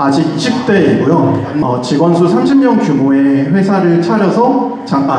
아직 20대이고요. 직원 수 30명 규모의 회사를 차려서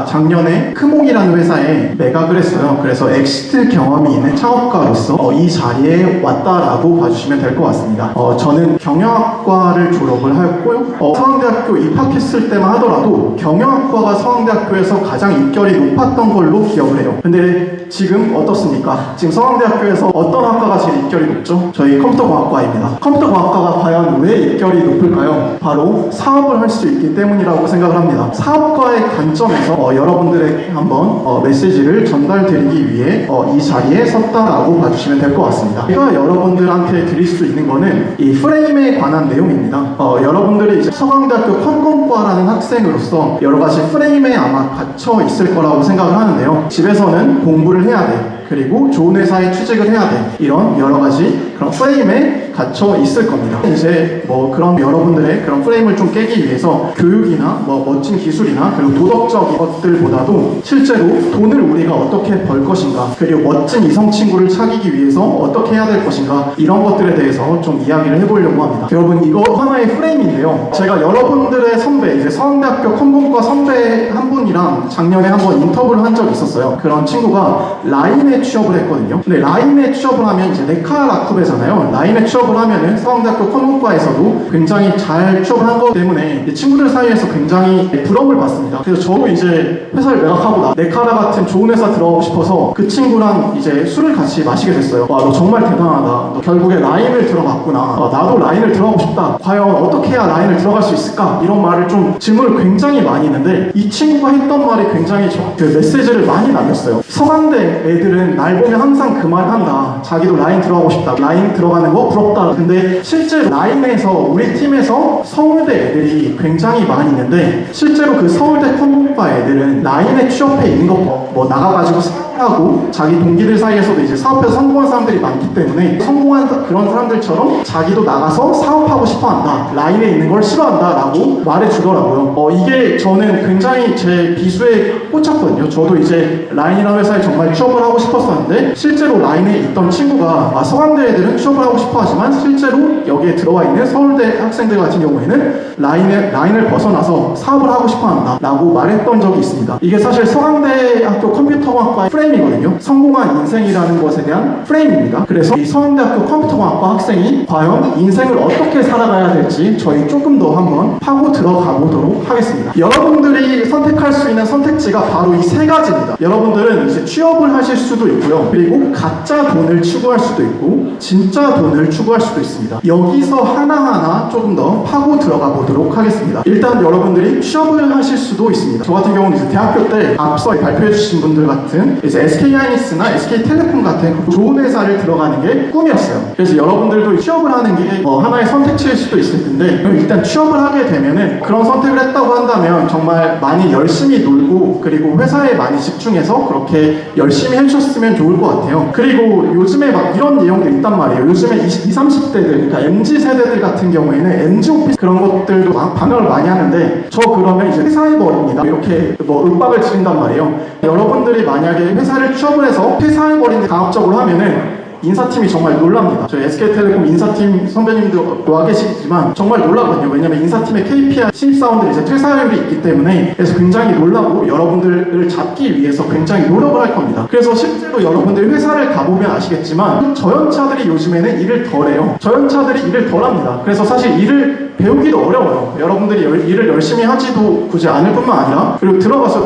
작년에 크몽이라는 회사에 매각을 했어요. 그래서 엑시트 경험이 있는 창업가로서 이 자리에 왔다라고 봐주시면 될 것 같습니다. 저는 경영학과를 졸업을 했고요. 서강대학교 입학했을 때만 하더라도 경영학과가 서강대학교에서 가장 입결이 높았던 걸로 기억을 해요. 근데 지금 어떻습니까? 지금 서강대학교에서 어떤 학과가 제일 입결이 높죠? 저희 컴퓨터공학과입니다. 컴퓨터공학과가 과연 왜 입결이 높을까요? 바로 사업을 할 수 있기 때문이라고 생각을 합니다. 사업과의 관점에서 여러분들에게 한번 메시지를 전달드리기 위해 이 자리에 섰다라고 봐주시면 될 것 같습니다. 제가 여러분들한테 드릴 수 있는 거는 이 프레임에 관한 내용입니다. 여러분들이 이제 서강대학교 컴공과라는 학생으로서 여러 가지 프레임에 아마 갇혀 있을 거라고 생각을 하는데요. 집에서는 공부를 해야 돼. 그리고 좋은 회사에 취직을 해야 돼. 이런 여러 가지 그런 프레임에 갇혀 있을 겁니다. 이제 그런 여러분들의 그런 프레임을 좀 깨기 위해서 교육이나 멋진 기술이나 그리고 도덕적인 것들보다도 실제로 돈을 우리가 어떻게 벌 것인가, 그리고 멋진 이성 친구를 사귀기 위해서 어떻게 해야 될 것인가, 이런 것들에 대해서 좀 이야기를 해보려고 합니다. 여러분, 이거 하나의 프레임인데요. 제가 여러분들의 선배, 이제 서강대학교 컴공과 선배 한 분이랑 작년에 한번 인터뷰를 한 적이 있었어요. 그런 친구가 라인에 취업을 했거든요. 근데 라인에 취업을 하면 이제 네카라쿠베잖아요. 라인에 취업을 하면은 서강대학교 컴공과에서도 굉장히 잘 취업을 한 것 때문에 친구들 사이에서 굉장히 부러움을 받습니다. 그래서 저도 이제 회사를 매각하고 네카라 같은 좋은 회사 들어가고 싶어서 그 친구랑 이제 술을 같이 마시게 됐어요. 와, 너 정말 대단하다. 너 결국에 라인을 들어갔구나. 나도 라인을 들어가고 싶다. 과연 어떻게 해야 라인을 들어갈 수 있을까? 이런 말을 좀 질문을 굉장히 많이 했는데 이 친구가 했던 말이 굉장히 그 메시지를 많이 남겼어요. 서강대 애들은 날 보면 항상 그 말을 한다. 자기도 라인 들어가고 싶다. 라인 들어가는 거 부럽다. 근데 실제 라인에서 우리 팀에서 서울대 애들이 굉장히 많이 있는데 실제로 그 서울대 컴공과 애들은 라인에 취업해 있는 거 나가가지고 하고 자기 동기들 사이에서도 이제 사업에서 성공한 사람들이 많기 때문에 성공한 그런 사람들처럼 자기도 나가서 사업하고 싶어한다. 라인에 있는 걸 싫어한다 라고 말해주더라고요. 이게 저는 굉장히 제 비수에 꽂혔거든요. 저도 이제 라인이라는 회사에 정말 취업을 하고 싶었었는데 실제로 라인에 있던 친구가 서강대 애들은 취업을 하고 싶어 하지만 실제로 여기에 들어와 있는 서울대 학생들 같은 경우에는 라인을 벗어나서 사업을 하고 싶어한다 라고 말했던 적이 있습니다. 이게 사실 서강대학교 컴퓨터공학과의 프레임이거든요. 성공한 인생이라는 것에 대한 프레임입니다. 그래서 이 서강대학교 컴퓨터공학과 학생이 과연 인생을 어떻게 살아가야 될지 저희 조금 더 한번 파고 들어가 보도록 하겠습니다. 여러분들이 선택할 수 있는 선택지가 바로 이 세 가지입니다. 여러분들은 이제 취업을 하실 수도 있고요. 그리고 가짜 돈을 추구할 수도 있고 진짜 돈을 추구할 수도 있습니다. 여기서 하나하나 조금 더 파고 들어가 보도록 하겠습니다. 일단 여러분들이 취업을 하실 수도 있습니다. 저 같은 경우는 이제 대학교 때 앞서 발표해 주신 분들 같은 이제 SK하이닉스나 SK텔레콤 같은 좋은 회사를 들어가는 게 꿈이었어요. 그래서 여러분들도 취업을 하는 게 하나의 선택지일 수도 있을 텐데 일단 취업을 하게 되면은 그런 선택을 했다고 한다면 정말 많이 열심히 놀고 그리고 회사에 많이 집중해서 그렇게 열심히 해주셨으면 좋을 것 같아요. 그리고 요즘에 막 이런 내용도 있단 말이에요. 요즘에 20, 30대들 그러니까 MZ세대들 같은 경우에는 MZ오피스 그런 것들도 반영을 많이 하는데 저 그러면 이제 퇴사해버립니다. 이렇게 윽박을 지른단 말이에요. 여러분들이 만약에 회사를 취업을 해서 퇴사해버리는 강압적으로 하면은 인사팀이 정말 놀랍니다. 저희 SK텔레콤 인사팀 선배님도 와 계시지만 정말 놀라거든요. 왜냐면 인사팀의 KPI 신입사원들이 이제 퇴사율이 있기 때문에 그래서 굉장히 놀라고 여러분들을 잡기 위해서 굉장히 노력을 할 겁니다. 그래서 실제로 여러분들이 회사를 가보면 아시겠지만 저연차들이 요즘에는 일을 덜 해요. 저연차들이 일을 덜 합니다. 그래서 사실 일을 배우기도 어려워요. 여러분들이 일을 열심히 하지도 굳이 않을 뿐만 아니라 그리고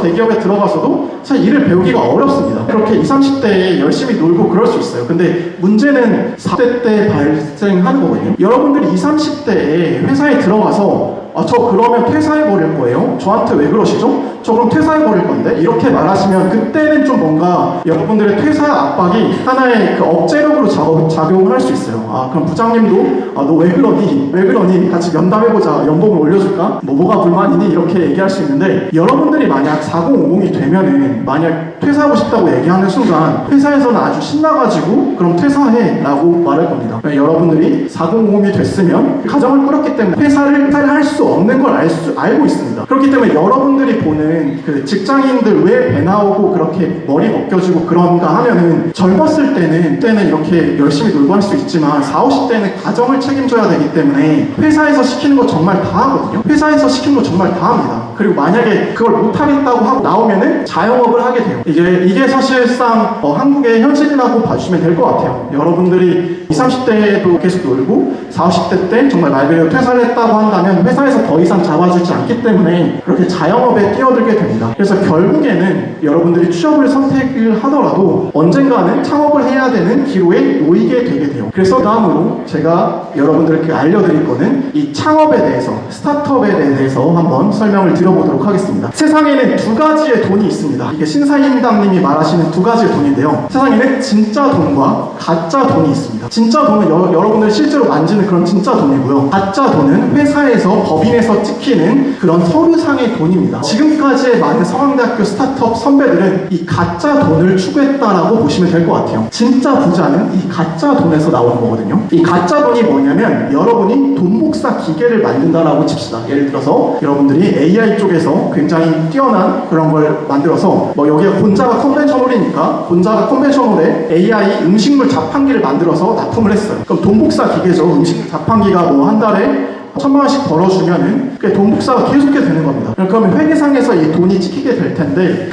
대기업에 들어가서도 사실 일을 배우기가 어렵습니다. 그렇게 20, 30대에 열심히 놀고 그럴 수 있어요. 근데 문제는 40대 때 발생하는 거거든요. 여러분들이 20, 30대에 회사에 들어가서 저 그러면 퇴사해버릴 거예요? 저한테 왜 그러시죠? 저 그럼 퇴사해버릴 건데? 이렇게 말하시면 그때는 좀 뭔가 여러분들의 퇴사 압박이 하나의 그 억제력으로 작용을 할 수 있어요. 그럼 부장님도 너 왜 그러니? 왜 그러니? 같이 면담해보자. 연봉을 올려줄까? 뭐가 불만이니? 이렇게 얘기할 수 있는데 여러분들이 만약 4050이 되면은 만약 퇴사하고 싶다고 얘기하는 순간 회사에서는 아주 신나가지고 그럼 퇴사해 라고 말할 겁니다. 여러분들이 4050이 됐으면 가정을 꾸렸기 때문에 회사를 할 수 없는 걸 알고 있습니다. 그렇기 때문에 여러분들이 보는 보면은 그 직장인들 왜 배 나오고 그렇게 머리 벗겨지고 그런가 하면은 젊었을 때는 이렇게 열심히 놀고 할 수 있지만 40, 50대는 가정을 책임져야 되기 때문에 회사에서 시키는 거 정말 다 하거든요. 회사에서 시키는 거 정말 다 합니다. 그리고 만약에 그걸 못하겠다고 하고 나오면은 자영업을 하게 돼요. 이게 사실상 한국의 현실이라고 봐주시면 될 것 같아요. 여러분들이 20, 30대도 계속 놀고 40, 50대 때 정말 말 그대로 퇴사를 했다고 한다면 회사에서 더 이상 잡아주지 않기 때문에 그렇게 자영업에 뛰어들게 됩니다. 그래서 결국에는 여러분들이 취업을 선택을 하더라도 언젠가는 창업을 해야 되는 기로에 놓이게 되게 돼요. 그래서 다음으로 제가 여러분들께 알려드릴 거는 이 창업에 대해서, 스타트업에 대해서 한번 설명을 드려보도록 하겠습니다. 세상에는 두 가지의 돈이 있습니다. 이게 신사임당님이 말하시는 두 가지의 돈인데요. 세상에는 진짜 돈과 가짜 돈이 있습니다. 진짜 돈은 여러분들 실제로 만지는 그런 진짜 돈이고요. 가짜 돈은 회사에서 법인에서 찍히는 그런 서류상의 돈입니다. 지금까지의 많은 서강대학교 스타트업 선배들은 이 가짜 돈을 추구했다라고 보시면 될 것 같아요. 진짜 부자는 이 가짜 돈에서 나오는 거거든요. 이 가짜 돈이 뭐냐면 여러분이 돈 복사 기계를 만든다라고 칩시다. 예를 들어서 여러분들이 AI 쪽에서 굉장히 뛰어난 그런 걸 만들어서 여기가 본자가 컨벤셔널이니까 본자가 컨벤셔널에 AI 음식물 자판기를 만들어서 납품을 했어요. 그럼 돈 복사 기계죠. 음식물 자판기가 한 달에 1,000만 원씩 벌어주면은 돈 복사가 계속해 되는 겁니다. 그러면 회계상에서 이 돈이 찍히게 될 텐데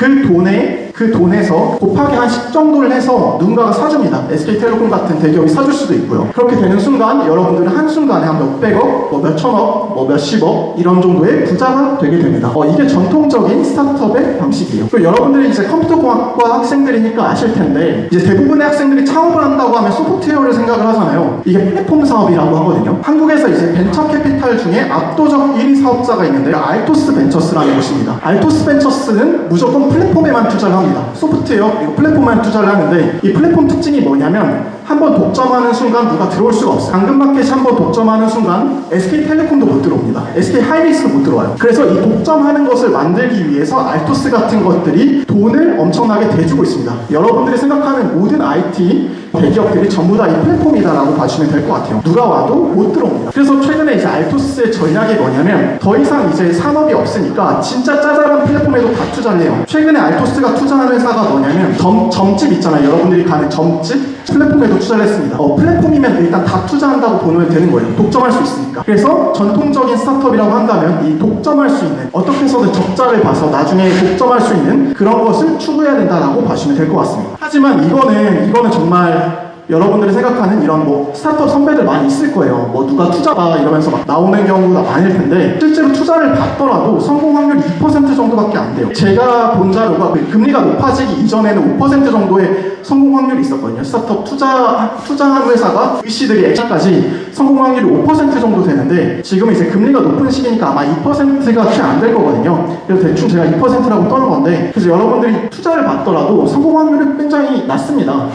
그 돈에서 곱하기 한 10 정도를 해서 누군가가 사줍니다. SK텔레콤 같은 대기업이 사줄 수도 있고요. 그렇게 되는 순간 여러분들은 한순간에 한 몇백억, 몇천억, 몇십억 이런 정도의 부자가 되게 됩니다. 이게 전통적인 스타트업의 방식이에요. 그리고 여러분들이 이제 컴퓨터공학과 학생들이니까 아실 텐데 이제 대부분의 학생들이 창업을 한다고 하면 소프트웨어를 생각을 하잖아요. 이게 플랫폼 사업이라고 하거든요. 한국에서 이제 벤처 캐피탈 중에 압도적 1위 사업자가 있는데 알토스 벤처스라는 곳입니다. 알토스 벤처스는 무조건 플랫폼에만 투자를 합니다. 소프트웨어 그리고 플랫폼만 투자를 하는데 이 플랫폼 특징이 뭐냐면 한번 독점하는 순간 누가 들어올 수가 없어요. 당근마켓이 한번 독점하는 순간 SK텔레콤도 못 들어옵니다. SK하이닉스도 못 들어와요. 그래서 이 독점하는 것을 만들기 위해서 알토스 같은 것들이 돈을 엄청나게 대주고 있습니다. 여러분들이 생각하는 모든 IT 대기업들이 전부 다 이 플랫폼이다라고 봐주시면 될 것 같아요. 누가 와도 못 들어옵니다. 그래서 최근에 이제 알토스의 전략이 뭐냐면 더 이상 이제 산업이 없으니까 진짜 짜잘한 플랫폼에도 다 투자를 해요. 최근에 알토스가 투자한 회사가 뭐냐면 점집 있잖아요. 여러분들이 가는 점집 플랫폼에도 투자를 했습니다. 플랫폼이면 일단 다 투자한다고 보면 되는 거예요. 독점할 수 있으니까. 그래서 전통적인 스타트업이라고 한다면 이 독점할 수 있는 어떻게 해서든 적자를 봐서 나중에 독점할 수 있는 그런 것을 추구해야 된다라고 봐주시면 될 것 같습니다. 하지만 이거는 정말 여러분들이 생각하는 이런 스타트업 선배들 많이 있을 거예요. 누가 투자다 이러면서 막 나오는 경우가 많을 텐데 실제로 투자를 받더라도 성공 확률이 2% 정도밖에 안 돼요. 제가 본 자료가 금리가 높아지기 이전에는 5% 정도의 성공 확률이 있었거든요. 스타트업 투자한 회사가 VC들이 액션까지 성공 확률이 5% 정도 되는데 지금은 이제 금리가 높은 시기니까 아마 2%가 채 안 될 거거든요. 그래서 대충 제가 2%라고 떠는 건데 그래서 여러분들이 투자를 받더라도 성공 확률이 굉장히 낮습니다.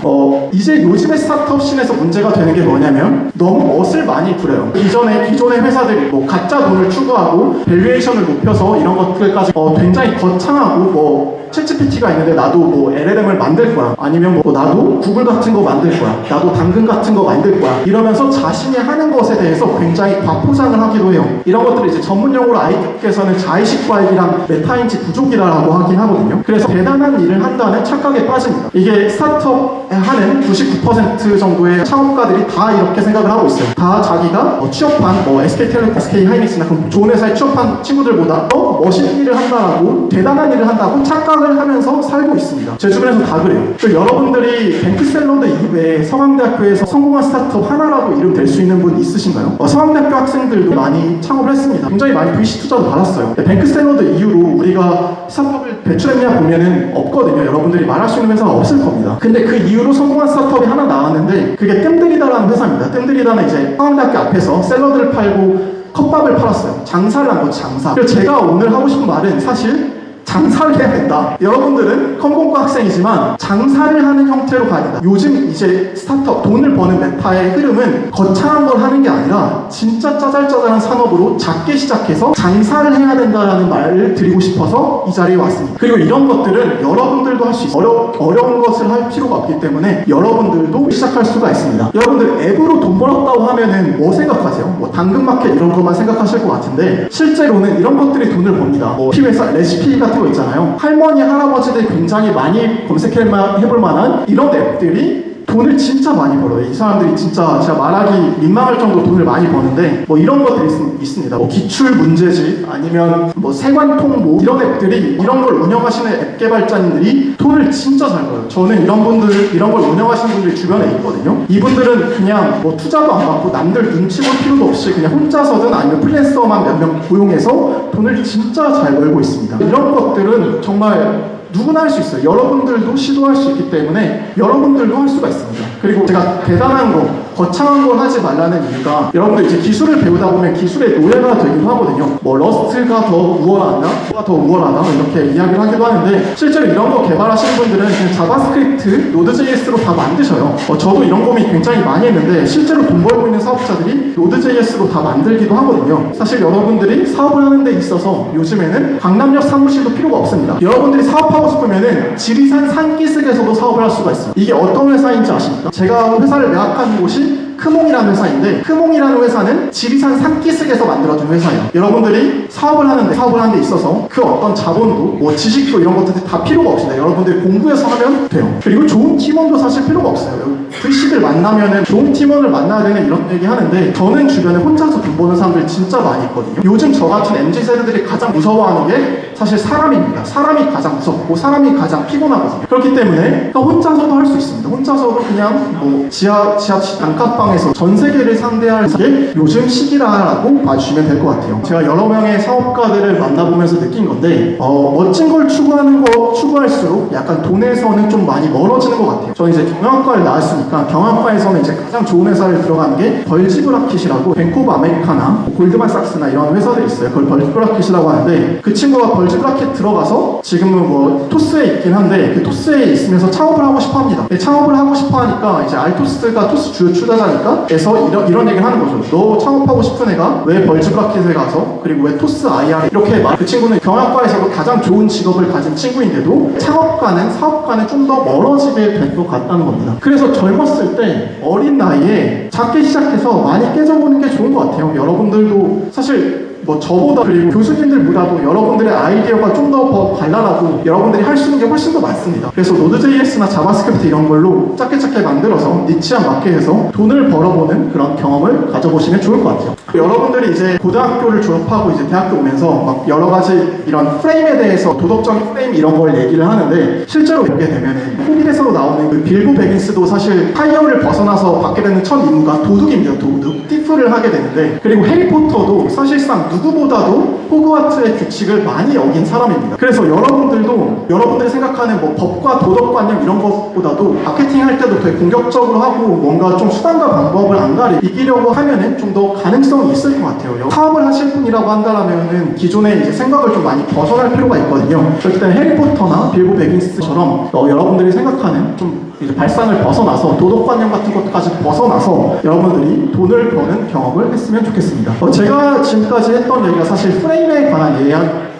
이제 요즘에 스타트업 씬에서 문제가 되는 게 뭐냐면 너무 멋을 많이 부려요. 이전에 기존의 회사들이 가짜 돈을 추구하고 밸류에이션을 높여서 이런 것들까지 굉장히 거창하고 챗GPT가 있는데 나도 LLM을 만들 거야. 아니면 나도 구글 같은 거 만들 거야. 나도 당근 같은 거 만들 거야. 이러면서 자신이 하는 것에 대해서 굉장히 과포장을 하기도 해요. 이런 것들을 이제 전문용어로 IT계에서는 자의식 과잉이랑 메타인지 부족이라고 하긴 하거든요. 그래서 대단한 일을 한다는 착각에 빠집니다. 이게 스타트업 하는 99% 정도의 창업가들이 다 이렇게 생각을 하고 있어요. 다 자기가 취업한 SK텔레콤, SK하이닉스나 그런 좋은 회사에 취업한 친구들보다 더 멋있는 일을 한다라고 대단한 일을 한다고 착각을 하면서 살고 있습니다. 제 주변에서 다 그래요. 여러분들이 뱅크샐러드 이후에 서강대학교에서 성공한 스타트업 하나라도 이름 될 수 있는 분 있으신가요? 서강대학교 학생들도 많이 창업을 했습니다. 굉장히 많이 VC 투자도 받았어요. 뱅크샐러드 이후로 우리가 스타트업을 배출했냐 보면은 없거든요. 여러분들이 말할 수 있는 회사가 없을 겁니다. 근데 그 이후로 성공한 스타트업이 하나 나왔는데 그게 뜸들이다라는 회사입니다. 뜸들이다는 이제 서강대학교 앞에서 샐러드를 팔고 컵밥을 팔았어요. 장사를 한 거죠, 장사. 그래서 제가 오늘 하고 싶은 말은 사실 장사를 해야 된다. 여러분들은 컴공과 학생이지만 장사를 하는 형태로 가야 된다. 요즘 이제 스타트업, 돈을 버는 메타의 흐름은 거창한 걸 하는 게 아니라 진짜 짜잘짜잘한 산업으로 작게 시작해서 장사를 해야 된다라는 말을 드리고 싶어서 이 자리에 왔습니다. 그리고 이런 것들은 여러분들도 할 수 있어요. 어려운 것을 할 필요가 없기 때문에 여러분들도 시작할 수가 있습니다. 여러분들 앱으로 돈 벌었다고 하면은 뭐 생각하세요? 당근마켓 이런 것만 생각하실 것 같은데 실제로는 이런 것들이 돈을 법니다. 피회사, 레시피 같은 같은 거 있잖아요. 할머니, 할아버지들 굉장히 많이 검색해볼 만한 이런 앱들이 돈을 진짜 많이 벌어요. 이 사람들이 진짜 제가 말하기 민망할 정도로 돈을 많이 버는데 뭐 이런 것들이 있습니다. 뭐 기출 문제집 아니면 뭐 세관통보 이런 앱들이 이런 걸 운영하시는 앱 개발자님들이 돈을 진짜 잘 벌어요. 저는 이런 걸 운영하시는 분들이 주변에 있거든요. 이분들은 그냥 뭐 투자도 안 받고 남들 눈치 볼 필요도 없이 그냥 혼자서든 아니면 프리랜서만 몇 명 고용해서 돈을 진짜 잘 벌고 있습니다. 이런 것들은 정말 누구나 할 수 있어요. 여러분들도 시도할 수 있기 때문에 여러분들도 할 수가 있습니다. 그리고 제가 대단한 거, 거창한 걸 하지 말라는 이유가 여러분들 이제 기술을 배우다 보면 기술의 노예가 되기도 하거든요. 뭐 러스트가 더 우월하다, 뭐가 더 우월하다 이렇게 이야기를 하기도 하는데 실제로 이런 거 개발하시는 분들은 그냥 자바스크립트, 노드.js로 다 만드셔요. 저도 이런 고민 굉장히 많이 했는데 실제로 돈 벌고 있는 사업자들이 노드.js로 다 만들기도 하거든요. 사실 여러분들이 사업을 하는 데 있어서 요즘에는 강남역 사무실도 필요가 없습니다. 여러분들이 사업하고 싶으면은 지리산 산기슭에서도 사업을 할 수가 있어요. 이게 어떤 회사인지 아십니까? 제가 회사를 매각한 곳이 크몽이라는 회사인데 크몽이라는 회사는 지리산 산기슭에서 만들어준 회사예요. 여러분들이 사업을 하는 데 있어서 그 어떤 자본도 뭐 지식도 이런 것들이 다 필요가 없습니다. 여러분들이 공부해서 하면 돼요. 그리고 좋은 팀원도 사실 필요가 없어요. VC들 만나면은 좋은 팀원을 만나야 되는 이런 얘기 하는데 저는 주변에 혼자서 돈 버는 사람들 진짜 많이 있거든요. 요즘 저 같은 MZ세대들이 가장 무서워하는 게 사실 사람입니다. 사람이 가장 무섭고 사람이 가장 피곤하거든요. 그렇기 때문에 혼자서도 할 수 있습니다. 혼자서도 그냥 뭐 지하철 단칸방에서 전 세계를 상대할 게 요즘 시기라고 봐주시면 될 것 같아요. 제가 여러 명의 사업가들을 만나보면서 느낀 건데 멋진 걸 추구할수록 약간 돈에서는 좀 많이 멀어지는 것 같아요. 저는 이제 경영학과를 나왔으니까 경영학과에서는 이제 가장 좋은 회사를 들어가는 게 벌지브라킷이라고 뱅크 오브 아메리카나, 골드만삭스나 이런 회사들이 있어요. 그걸 벌지브라킷이라고 하는데 그 친구가 벌지브라킷 들어가서 지금은 뭐 토스에 있긴 한데 그 토스에 있으면서 창업을 하고 싶어 합니다. 창업을 하고 싶어 하니까 이제 알토스가 토스 주요 투자자니까 에서 이런 얘기를 하는 거죠. 너 창업하고 싶은 애가 왜 벌지브라킷에 가서 그리고 왜 토스 IR 이렇게 그 친구는 경영학과에서도 가장 좋은 직업을 가진 친구인데도 창업과는 사업과는 좀 더 멀어지게 될 것 같다는 겁니다. 그래서 젊었을 때 어린 나이에 작게 시작해서 많이 깨져보는 게 좋은 것 같아요. 여러분들도 사실 뭐 저보다 그리고 교수님들보다도 여러분들의 아이디어가 좀 더 발랄하고 여러분들이 할 수 있는 게 훨씬 더 많습니다. 그래서 노드.js나 자바스크립트 이런 걸로 작게 만들어서 니치한 마켓에서 돈을 벌어보는 그런 경험을 가져보시면 좋을 것 같아요. 여러분들이 이제 고등학교를 졸업하고 이제 대학교 오면서 막 여러 가지 이런 프레임에 대해서 도덕적인 프레임 이런 걸 얘기를 하는데 실제로 보게 되면은 호빗에서 나오는 그 빌보 베긴스도 사실 타이어를 벗어나서 받게 되는 첫 임무가 도둑입니다. 도둑. 띠프를 하게 되는데 그리고 해리포터도 사실상 누구보다도 호그와트의 규칙을 많이 어긴 사람입니다. 그래서 여러분들이 생각하는 뭐 법과 도덕관념 이런 것보다도 마케팅 할 때도 되게 공격적으로 하고 뭔가 좀 수단과 방법을 안 이기려고 하면은 좀 더 가능성이 있을 것 같아요. 사업을 하실 분이라고 한다면은 기존의 이제 생각을 좀 많이 벗어날 필요가 있거든요. 그렇기 때문에 해리포터나 빌보 베긴스처럼 여러분들이 생각하는 좀 이제 발상을 벗어나서 도덕관념 같은 것까지 벗어나서 여러분들이 돈을 버는 경험을 했으면 좋겠습니다. 제가 지금까지 했던 얘기가 사실 프레임에 관한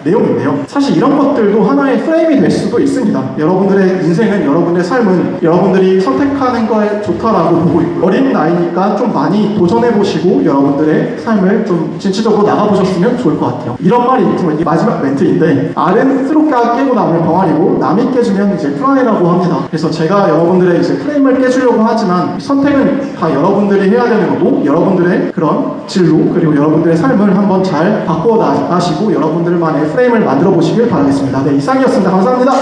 내용인데요. 사실 이런 것들도 하나의 프레임이 될 수도 있습니다. 여러분들의 인생은, 여러분의 삶은 여러분들이 선택하는 거에 좋다라고 보고 있고 어린 나이니까 좀 많이 도전해보시고 여러분들의 삶을 좀 진취적으로 나가보셨으면 좋을 것 같아요. 이런 말이 있지만 이게 마지막 멘트인데 알은 스스로가 깨고 나면 병아리고 남이 깨주면 이제 프라이라고 합니다. 그래서 제가 여러분들의 이제 프레임을 깨주려고 하지만 선택은 다 여러분들이 해야 되는 거고 여러분들의 그런 진로 그리고 여러분들의 삶을 한번 잘 바꿔 나가시고 여러분들만의 프레임을 만들어 보시길 바라겠습니다. 네, 이상이었습니다. 감사합니다.